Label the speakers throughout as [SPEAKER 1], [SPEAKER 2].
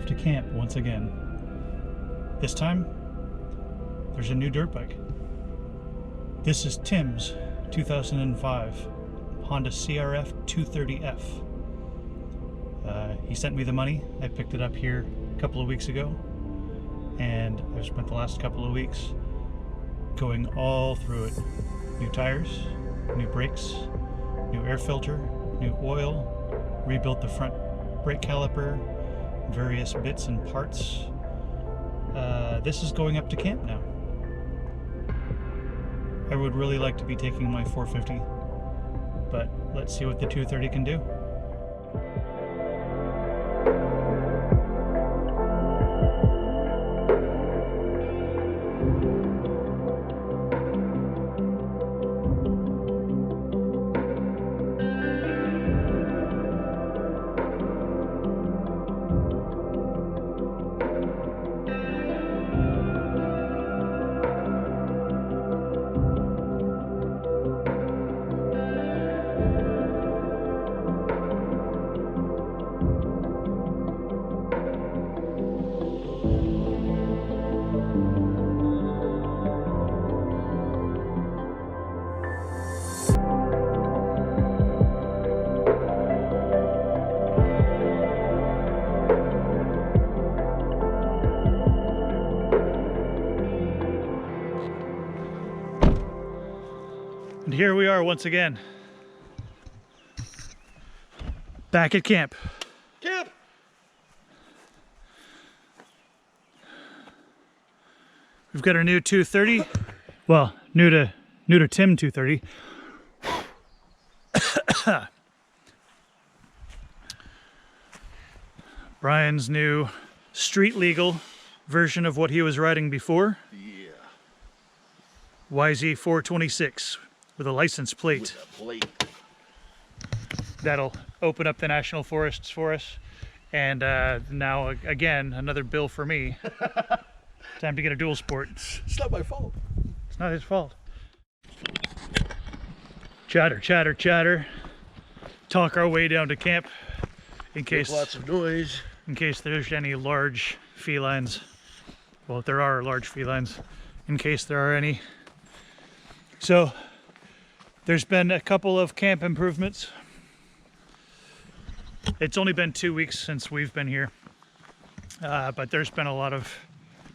[SPEAKER 1] to camp once again. This time, there's a new dirt bike. This is Tim's 2005 Honda CRF230F. He sent me the money. I picked it up here a couple of weeks ago, and I've spent the last couple of weeks going all through it. New tires, new brakes, new air filter, new oil, rebuilt the front brake caliper, various bits and parts. This is going up to camp now. I would really like to be taking my 450, but let's see what the 230 can do. And here we are once again, back at camp.
[SPEAKER 2] Camp!
[SPEAKER 1] We've got our new 230. Well, new to Tim 230. Brian's new street legal version of what he was riding before.
[SPEAKER 2] Yeah.
[SPEAKER 1] YZ426 with a license plate.
[SPEAKER 2] With a plate.
[SPEAKER 1] That'll open up the national forests for us. And now, again, another bill for me. Time to get a dual sport.
[SPEAKER 2] It's not my fault.
[SPEAKER 1] It's not his fault. Chatter, chatter, chatter. Talk our way down to camp in case
[SPEAKER 2] Lots of noise.
[SPEAKER 1] In case there's any large felines. Well, if there are large felines, in case there are any. So, there's been a couple of camp improvements. It's only been 2 weeks since we've been here, but there's been a lot of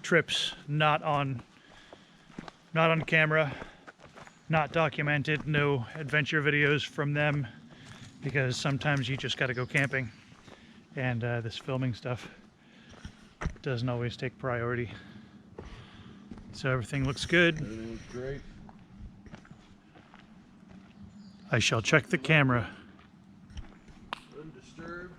[SPEAKER 1] trips not on camera, not documented, no adventure videos from them, because sometimes you just got to go camping, and this filming stuff doesn't always take priority. So everything looks good.
[SPEAKER 2] Everything looks great.
[SPEAKER 1] I shall check the camera.
[SPEAKER 2] Undisturbed.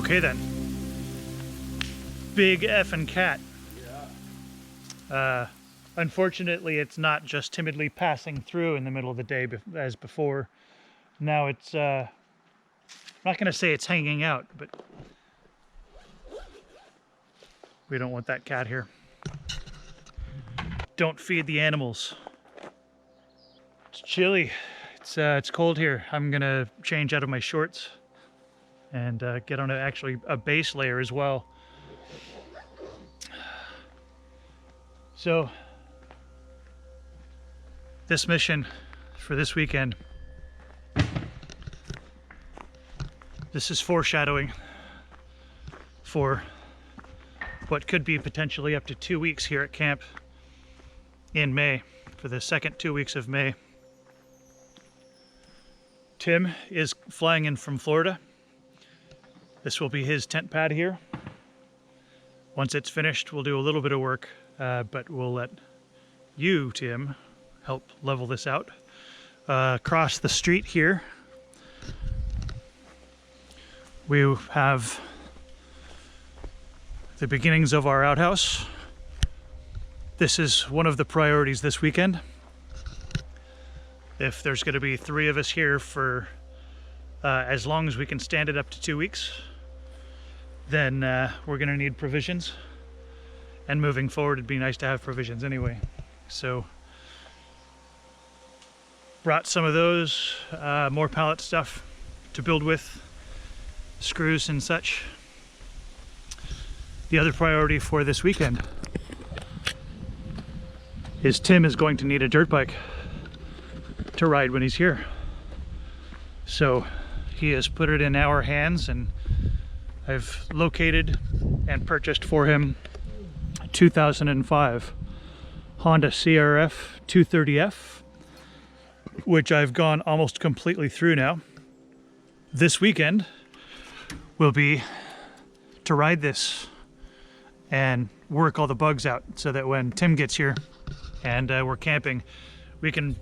[SPEAKER 1] Okay then. Big effing cat.
[SPEAKER 2] Yeah.
[SPEAKER 1] Unfortunately, it's not just timidly passing through in the middle of the day as before. Now it's, I'm not going to say it's hanging out, but we don't want that cat here. Don't feed the animals. It's chilly. It's cold here. I'm going to change out of my shorts and get on actually a base layer as well. So this mission for this weekend, this is foreshadowing for what could be potentially up to 2 weeks here at camp in May, for the second 2 weeks of May. Tim is flying in from Florida. This will be his tent pad here. Once it's finished, we'll do a little bit of work, but we'll let you, Tim, help level this out. Across the street here, we have the beginnings of our outhouse. This is one of the priorities this weekend. If there's going to be 3 of us here for as long as we can stand it up to 2 weeks, then we're going to need provisions. And moving forward, it'd be nice to have provisions anyway. So, brought some of those, more pallet stuff to build with, screws and such. The other priority for this weekend is Tim is going to need a dirt bike to ride when he's here. So he has put it in our hands, and I've located and purchased for him a 2005 Honda CRF230F, which I've gone almost completely through now. This weekend will be to ride this and work all the bugs out, so that when Tim gets here and we're camping, we can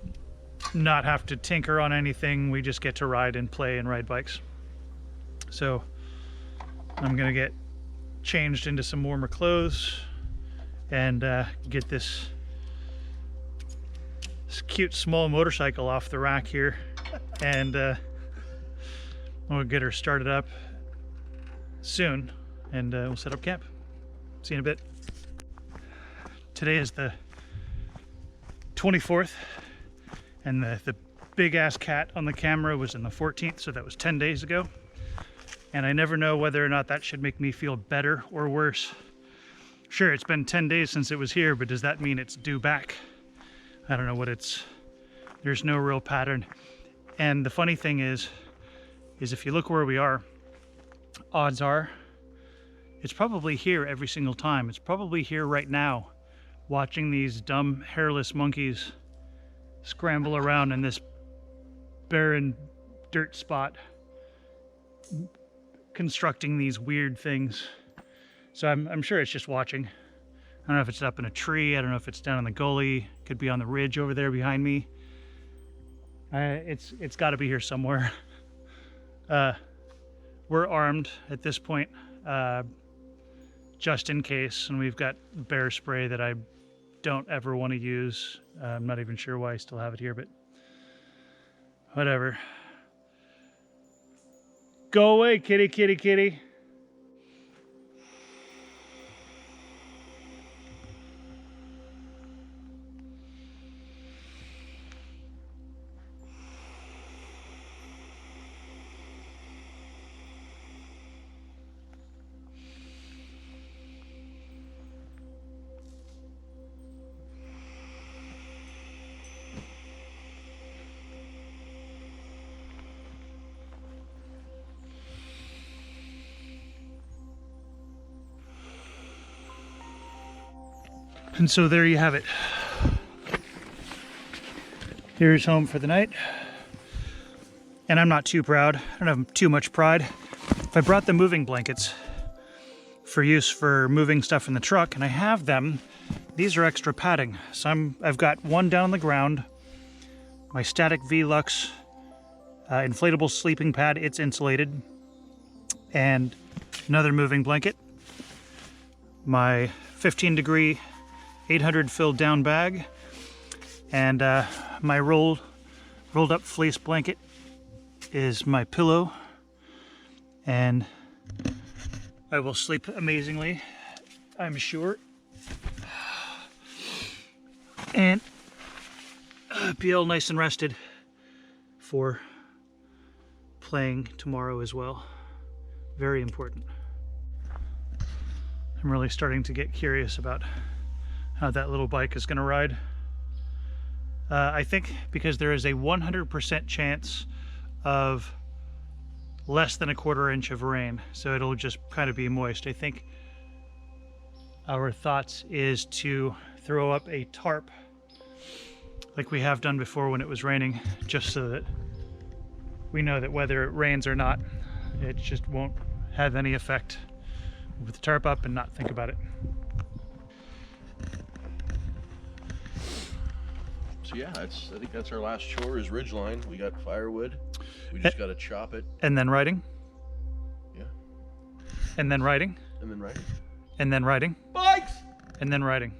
[SPEAKER 1] not have to tinker on anything. We just get to ride and play and ride bikes. So I'm gonna get changed into some warmer clothes and get this cute small motorcycle off the rack here, and we'll get her started up soon, and we'll set up camp. See you in a bit. Today is the 24th, and the big ass cat on the camera was in the 14th, so that was 10 days ago. And I never know whether or not that should make me feel better or worse. Sure, it's been 10 days since it was here, but does that mean it's due back? I don't know what it's, there's no real pattern. And the funny thing is if you look where we are, odds are it's probably here every single time. It's probably here right now, watching these dumb hairless monkeys scramble around in this barren dirt spot, constructing these weird things. So I'm sure it's just watching. I don't know if it's up in a tree. I don't know if it's down in the gully. Could be on the ridge over there behind me. It's got to be here somewhere. We're armed at this point, just in case, and we've got bear spray that I don't ever want to use. I'm not even sure why I still have it here, but whatever. Go away, kitty, kitty, kitty. And so there you have it. Here's home for the night. And I'm not too proud. I don't have too much pride. If I brought the moving blankets for use for moving stuff in the truck, and I have them, these are extra padding. So I've got one down on the ground, my Static Velux inflatable sleeping pad, it's insulated. and another moving blanket, my 15-degree 800 filled down bag, and my rolled up fleece blanket is my pillow, and I will sleep amazingly, I'm sure, and be all nice and rested for playing tomorrow as well. Very important. I'm really starting to get curious about how that little bike is going to ride. I think because there is a 100% chance of less than a quarter inch of rain, so it'll just kind of be moist. I think our thoughts is to throw up a tarp like we have done before when it was raining, just so that we know that whether it rains or not, it just won't have any effect. With the tarp up and not think about it.
[SPEAKER 2] So yeah, I think that's our last chore is ridgeline. We got firewood. We just got to chop it.
[SPEAKER 1] And then riding.
[SPEAKER 2] Yeah.
[SPEAKER 1] And then riding.
[SPEAKER 2] And then riding.
[SPEAKER 1] And then riding.
[SPEAKER 2] Bikes!
[SPEAKER 1] And then riding.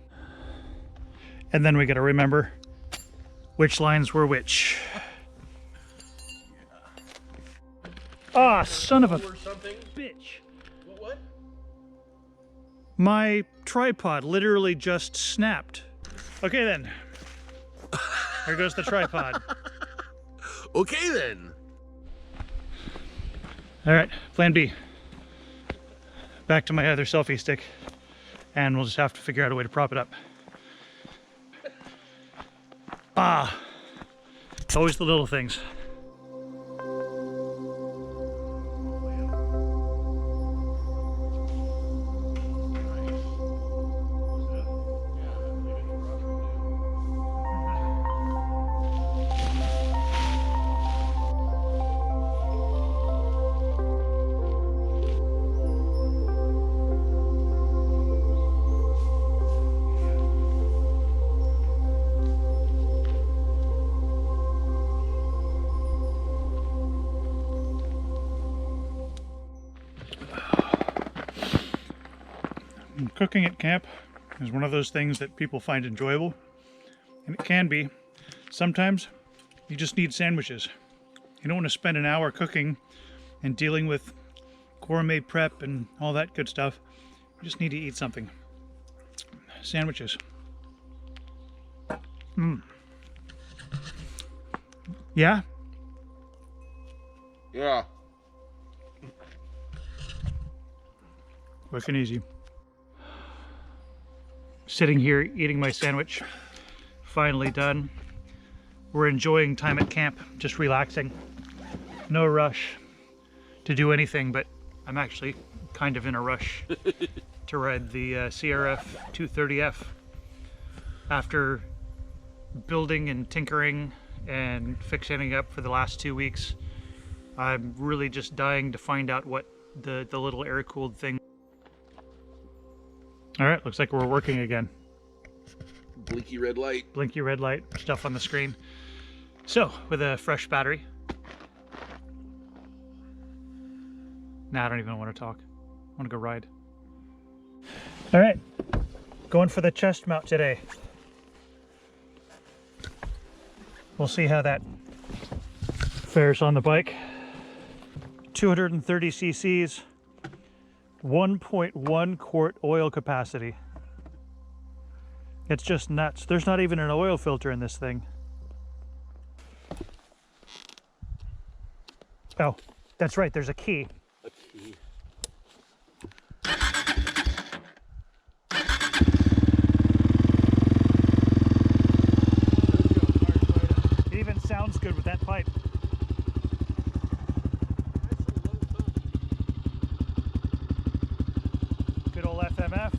[SPEAKER 1] And then we got to remember which lines were which. Ah, son of a bitch.
[SPEAKER 2] What?
[SPEAKER 1] My tripod literally just snapped. Okay then. Here goes the tripod.
[SPEAKER 2] Okay then.
[SPEAKER 1] All right, plan B. Back to my other selfie stick, and we'll just have to figure out a way to prop it up. Ah, it's always the little things. Cooking at camp is one of those things that people find enjoyable, and it can be. Sometimes you just need sandwiches. You don't want to spend an hour cooking and dealing with gourmet prep and all that good stuff. You just need to eat something. Sandwiches. Yeah?
[SPEAKER 2] Yeah.
[SPEAKER 1] Quick and easy. Sitting here eating my sandwich, finally done. We're enjoying time at camp, just relaxing. No rush to do anything, but I'm actually kind of in a rush to ride the CRF230F. After building and tinkering and fixing it up for the last 2 weeks, I'm really just dying to find out what the little air-cooled thing. All right, looks like we're working again.
[SPEAKER 2] Blinky red light.
[SPEAKER 1] Blinky red light stuff on the screen. So, with a fresh battery. Nah, I don't even want to talk. I want to go ride. All right, going for the chest mount today. We'll see how that fares on the bike. 230 cc's. 1.1 quart oil capacity. It's just nuts. There's not even an oil filter in this thing. Oh, that's right, there's a key.
[SPEAKER 2] A key.
[SPEAKER 1] It even sounds good with that pipe. Good old FMF.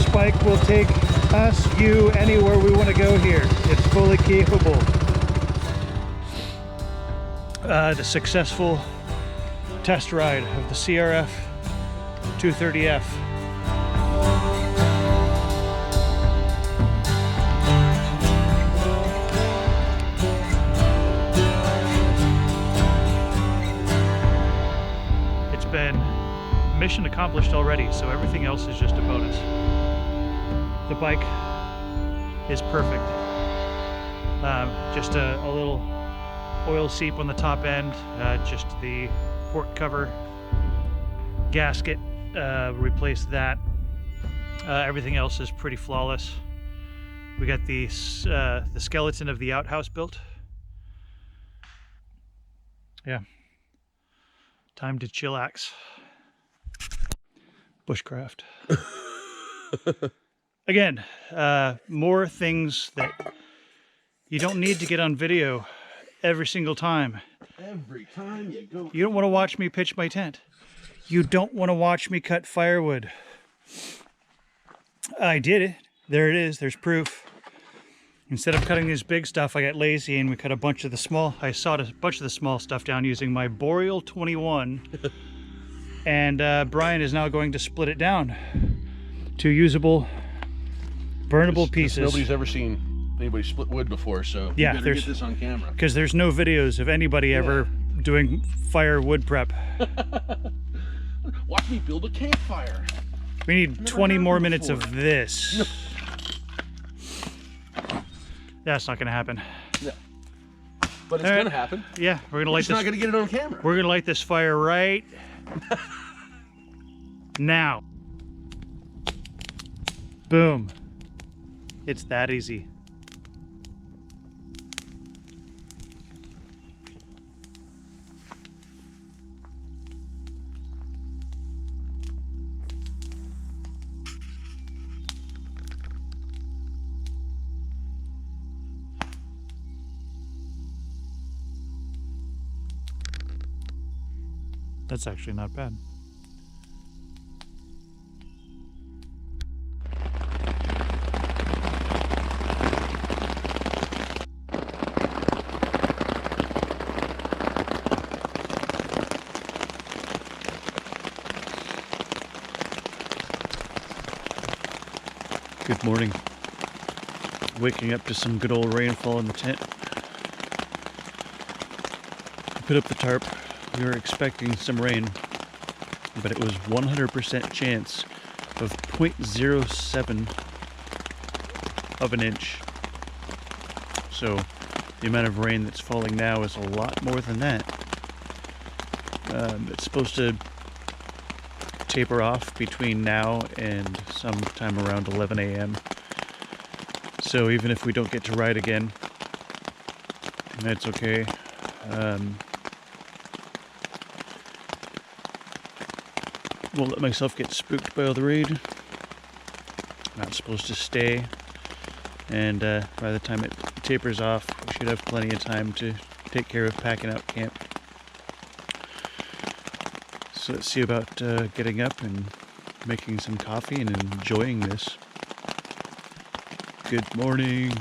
[SPEAKER 1] This bike will take us, you, anywhere we want to go here. It's fully capable. The successful test ride of the CRF230F. It's been mission accomplished already, so everything else is just a bonus. The bike is perfect. Just a little oil seep on the top end, just the port cover gasket, replaced that. Everything else is pretty flawless. We got the skeleton of the outhouse built. Yeah, time to chillax. Bushcraft. Again, more things that you don't need to get on video every single time.
[SPEAKER 2] Every time you go.
[SPEAKER 1] You don't want to watch me pitch my tent. You don't want to watch me cut firewood. I did it. There it is. There's proof. Instead of cutting this big stuff, I got lazy and we cut a bunch of the small. I sawed a bunch of the small stuff down using my Boreal 21. And Brian is now going to split it down to usable, burnable pieces.
[SPEAKER 2] Nobody's ever seen anybody split wood before, so
[SPEAKER 1] yeah,
[SPEAKER 2] you better get this on camera.
[SPEAKER 1] Because there's no videos of anybody ever doing firewood prep.
[SPEAKER 2] Watch me build a campfire.
[SPEAKER 1] We need 20 more minutes of this. That's not going to happen.
[SPEAKER 2] No. But it's going to happen.
[SPEAKER 1] Yeah, we're going to light this.
[SPEAKER 2] We're not going to get it on camera.
[SPEAKER 1] We're going to light this fire right now. Boom. It's that easy. That's actually not bad. Good morning. Waking up to some good old rainfall in the tent. Put up the tarp. We were expecting some rain, but it was 100% chance of 0.07 of an inch. So the amount of rain that's falling now is a lot more than that. It's supposed to taper off between now and sometime around 11 a.m. So even if we don't get to ride again, that's okay. Won't let myself get spooked by all the rain. I'm not supposed to stay. And by the time it tapers off, we should have plenty of time to take care of packing out camp. So let's see about getting up and making some coffee and enjoying this. Good morning.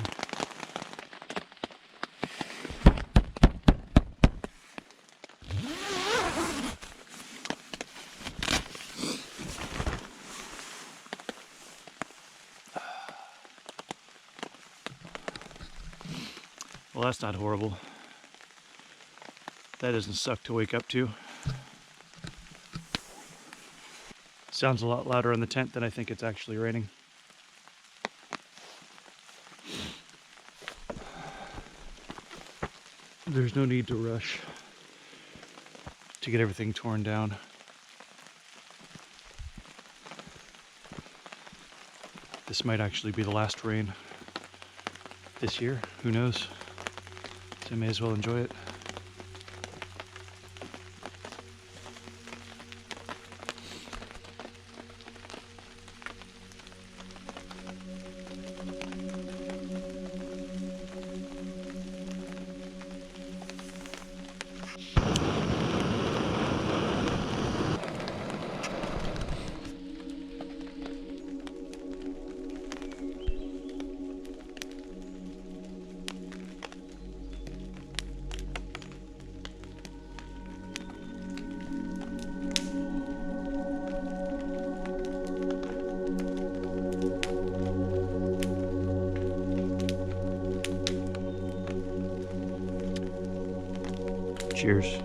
[SPEAKER 1] Well, that's not horrible. That doesn't suck to wake up to. Sounds a lot louder in the tent than I think it's actually raining. There's no need to rush to get everything torn down. This might actually be the last rain this year. Who knows? So I may as well enjoy it. Cheers.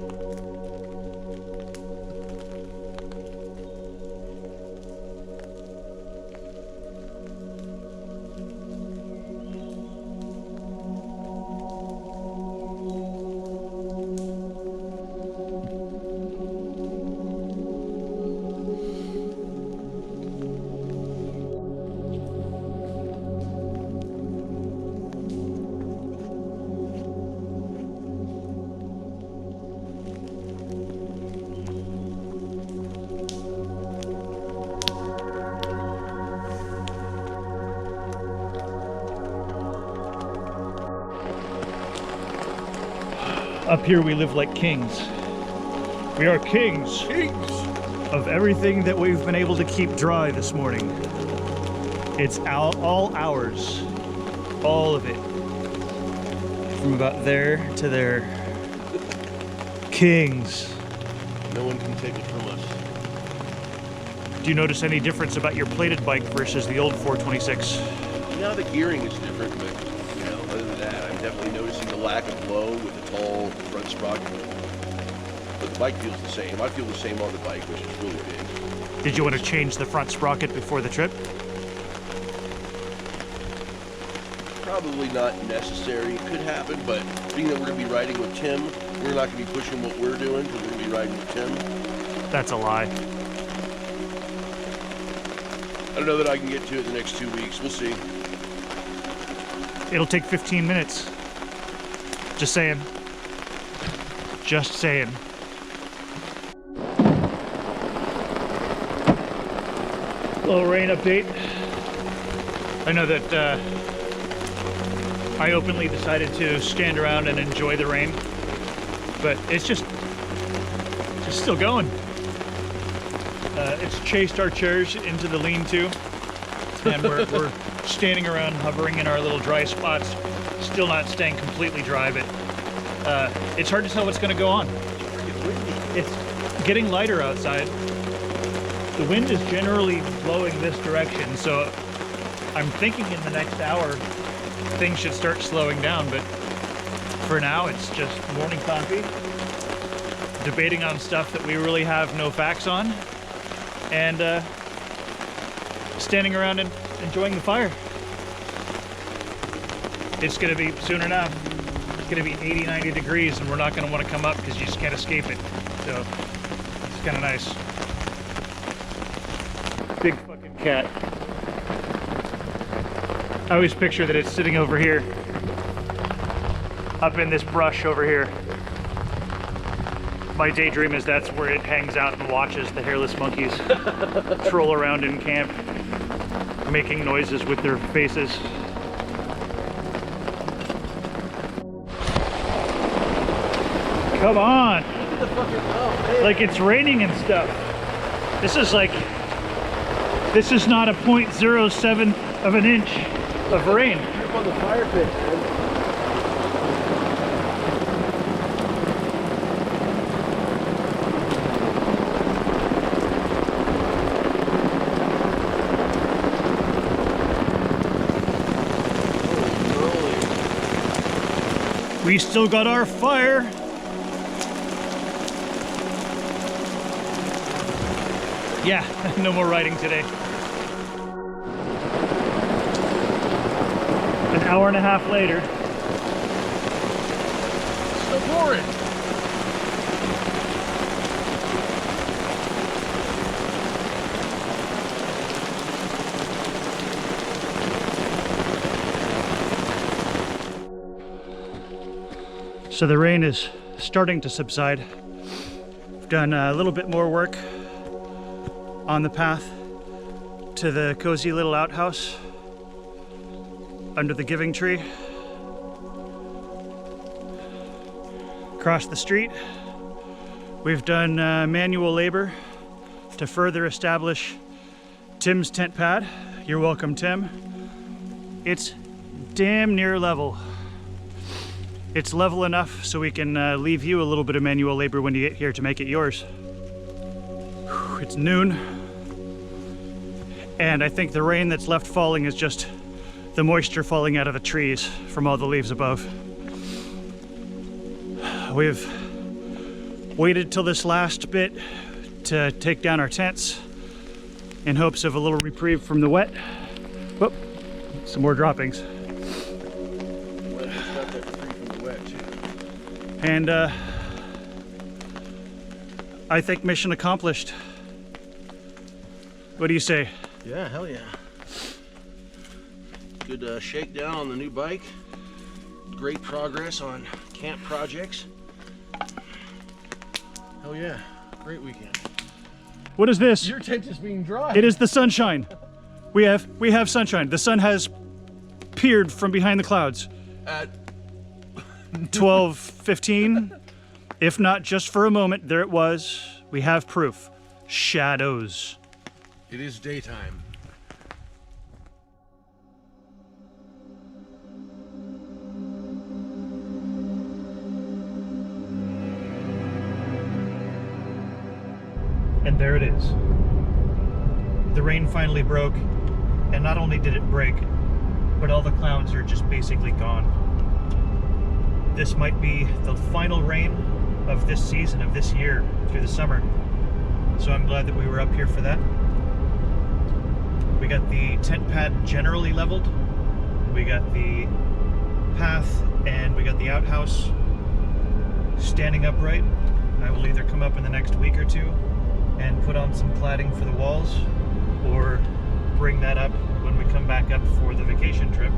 [SPEAKER 1] Up here we live like kings. We are kings.
[SPEAKER 2] Kings!
[SPEAKER 1] Of everything that we've been able to keep dry this morning. It's all ours. All of it. From about there to there. Kings.
[SPEAKER 2] No one can take it from us.
[SPEAKER 1] Do you notice any difference about your plated bike versus the old 426?
[SPEAKER 2] Now the gearing is different, but you know, other than that, I'm definitely noticing the lack of blow with the tall front sprocket. But the bike feels the same. I feel the same on the bike, which is really big.
[SPEAKER 1] Did you want to change the front sprocket before the trip?
[SPEAKER 2] Probably not necessary. It could happen, but being that we're going to be riding with Tim, we're not going to be pushing what we're doing because we're going to be riding with Tim.
[SPEAKER 1] That's a lie.
[SPEAKER 2] I don't know that I can get to it the next 2 weeks. We'll see.
[SPEAKER 1] It'll take 15 minutes. Just saying. Just saying. Little rain update. I know that I openly decided to stand around and enjoy the rain, but it's just still going. It's chased our chairs into the lean-to, and we're standing around hovering in our little dry spots, still not staying completely dry, but it's hard to tell what's going to go on. It's getting lighter outside. The wind is generally blowing this direction, so I'm thinking in the next hour things should start slowing down, but for now it's just morning coffee, debating on stuff that we really have no facts on, and standing around and enjoying the fire. It's going to be, soon enough, it's going to be 80, 90 degrees, and we're not going to want to come up because you just can't escape it. So it's kind of nice. Big fucking cat. I always picture that it's sitting over here, up in this brush over here. My daydream is that's where it hangs out and watches the hairless monkeys troll around in camp, making noises with their faces. Come on! Like it's raining and stuff. This is not a 0.07 of an inch of rain.
[SPEAKER 2] You're up on the fire pit, man.
[SPEAKER 1] We still got our fire. Yeah, no more riding today. An hour and a half later.
[SPEAKER 2] So boring.
[SPEAKER 1] So the rain is starting to subside. We've done a little bit more work on the path to the cozy little outhouse under the giving tree. Across the street, we've done manual labor to further establish Tim's tent pad. You're welcome, Tim. It's damn near level. It's level enough so we can leave you a little bit of manual labor when you get here to make it yours. It's noon, and I think the rain that's left falling is just the moisture falling out of the trees from all the leaves above. We've Waited till this last bit to take down our tents in hopes of a little reprieve from the wet. Whoop, some more droppings. And I think mission accomplished. What do you say?
[SPEAKER 2] Yeah, hell yeah. Good shakedown on the new bike. Great progress on camp projects. Hell yeah, great weekend.
[SPEAKER 1] What is this?
[SPEAKER 2] Your tent is being dry.
[SPEAKER 1] It is the sunshine. We have sunshine. The sun has peered from behind the clouds.
[SPEAKER 2] At
[SPEAKER 1] 12:15, if not just for a moment, there it was. We have proof. Shadows.
[SPEAKER 2] it is daytime.
[SPEAKER 1] And there it is. The rain finally broke, and not only did it break, but all the clouds are just basically gone. This might be the final rain of this season, of this year, through the summer. So I'm glad that we were up here for that. We got the tent pad generally leveled. We got the path, and we got the outhouse standing upright. I will either come up in the next week or two and put on some cladding for the walls, or bring that up when we come back up for the vacation trip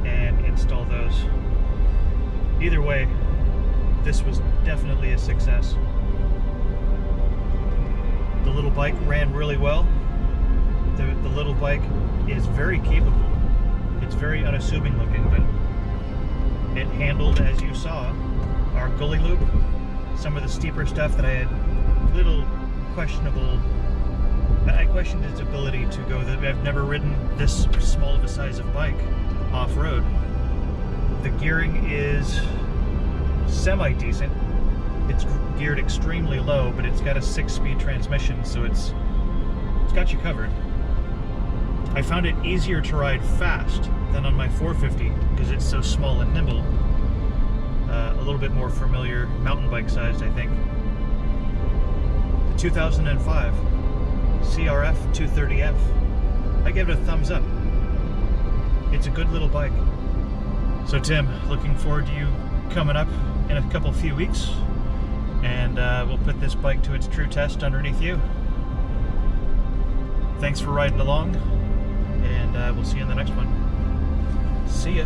[SPEAKER 1] and install those. Either way, this was definitely a success. The little bike ran really well. The little bike is very capable. It's very unassuming looking, but it handled, as you saw, our gully loop, some of the steeper stuff that I had little questionable. I questioned its ability to go. I've never ridden this small of a size of bike off-road. The gearing is semi-decent. It's geared extremely low, but it's got a 6-speed transmission, so it's got you covered. I found it easier to ride fast than on my 450 because it's so small and nimble. A little bit more familiar, mountain bike sized, I think. The 2005 CRF230F. I give it a thumbs up. It's a good little bike. So Tim, looking forward to you coming up in a few weeks, and we'll put this bike to its true test underneath you. Thanks for riding along, and we'll see you in the next one. See ya.